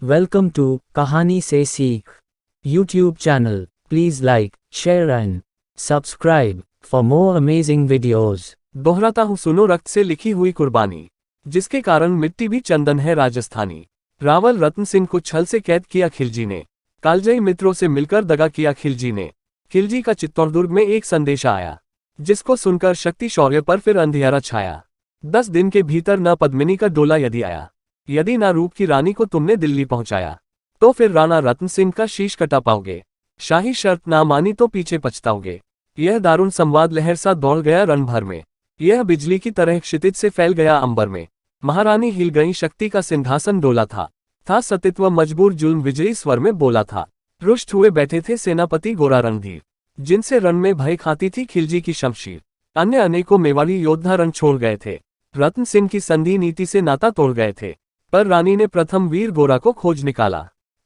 Welcome to कहानी से सीख YouTube channel. Please like, share and subscribe for more amazing videos. दोहराता हूँ सुनो रक्त से लिखी हुई कुर्बानी, जिसके कारण मिट्टी भी चंदन है राजस्थानी। रावल रतन सिंह को छल से कैद किया खिलजी ने, कालजयी मित्रों से मिलकर दगा किया खिलजी ने। खिलजी का चित्तौड़दुर्ग में एक संदेश आया, जिसको सुनकर शक्ति शौर्य पर फिर अंधियारा छाया। 10 दिन के भीतर न पद्मिनी का डोला यदि आया, यदि ना रूप की रानी को तुमने दिल्ली पहुंचाया, तो फिर राणा रतन सिंह का शीश कटा पाओगे। शाही शर्त ना मानी तो पीछे पछताओगे। यह दारुण संवाद लहर सा दौड़ गया रण भर में, यह बिजली की तरह क्षितिज से फैल गया अंबर में। महारानी हिल गई, शक्ति का सिंहासन डोला था सतीत्व मजबूर, जुल्म विजयी स्वर में बोला था। रुष्ट हुए बैठे थे सेनापति गोरा रणधीर, जिनसे रण में भय खाती थी खिलजी की शमशीर। अन्य अनेकों मेवाड़ी योद्धा रण छोड़ गए थे, रतन सिंह की संधि नीति से नाता तोड़ गए थे। पर रानी ने प्रथम वीर गोरा को खोज निकाला।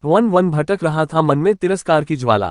वन वन भटक रहा था मन में तिरस्कार की ज्वाला।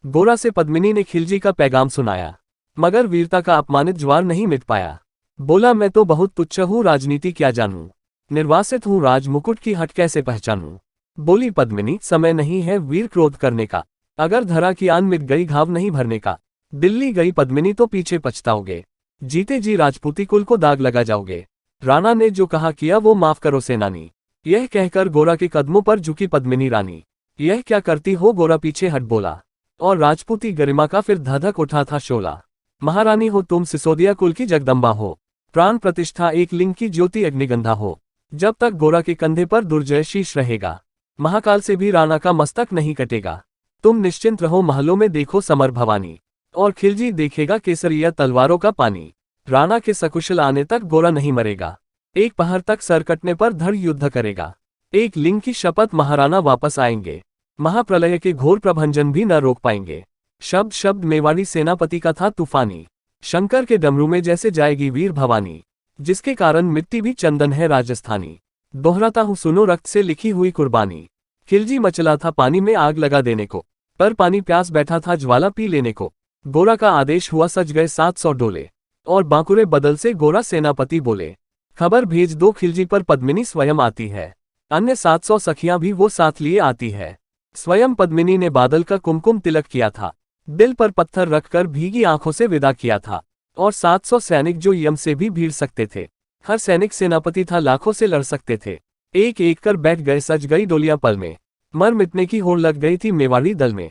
गोरा से पद्मिनी ने खिलजी का पैगाम सुनाया, मगर वीरता का अपमानित ज्वार नहीं मिट पाया। बोला, मैं तो बहुत तुच्छ हूँ, राजनीति क्या जानूं, निर्वासित हूँ राज मुकुट की हट कैसे पहचानूं। बोली पद्मिनी, समय नहीं है वीर क्रोध करने का, अगर धरा की आन मिट गई घाव नहीं भरने का। दिल्ली गई पद्मिनी तो पीछे पछताओगे, जीते जी राजपूती कुल को दाग लगा जाओगे। राणा ने जो कहा किया वो माफ करो सेनानी, यह कहकर गोरा के कदमों पर झुकी पद्मिनी रानी। यह क्या करती हो गोरा पीछे हट बोला, और राजपूती गरिमा का फिर धधक उठा था शोला। महारानी हो तुम, सिसोदिया कुल की जगदम्बा हो, प्राण प्रतिष्ठा एक लिंग की ज्योति अग्निगंधा हो। जब तक गोरा के कंधे पर दुर्जय शीश रहेगा, महाकाल से भी राणा का मस्तक नहीं कटेगा। तुम निश्चिंत रहो, महलों में देखो समर भवानी, और खिलजी देखेगा केसरिया तलवारों का पानी। राणा के सकुशल आने तक गोरा नहीं मरेगा, एक पहर तक सर कटने पर धड़ युद्ध करेगा। एक लिंग की शपथ, महाराणा वापस आएंगे, महाप्रलय के घोर प्रभंजन भी न रोक पाएंगे। शब्द शब्द मेवाड़ी सेनापति का था तूफानी, शंकर के डमरू में जैसे जाएगी वीर भवानी, जिसके कारण मिट्टी भी चंदन है राजस्थानी। दोहराता हूँ सुनो रक्त से लिखी हुई कुर्बानी। खिलजी मचला था पानी में आग लगा देने को, पर पानी प्यास बैठा था ज्वाला पी लेने को। गोरा का आदेश हुआ, सज गए 700 डोले, और बांकुरे बदल से गोरा सेनापति बोले, खबर भेज दो खिलजी पर पद्मिनी स्वयं आती है, अन्य 700 सखियां भी वो साथ लिए आती है। स्वयं पद्मिनी ने बादल का कुमकुम तिलक किया था, दिल पर पत्थर रखकर भीगी आंखों से विदा किया था। और 700 सैनिक जो यम से भी भीड़ सकते थे, हर सैनिक सेनापति था, लाखों से लड़ सकते थे। एक एक कर बैठ गए, सज गई डोलियां पल में, मर मिटने की होड़ लग गई थी मेवाड़ी दल में।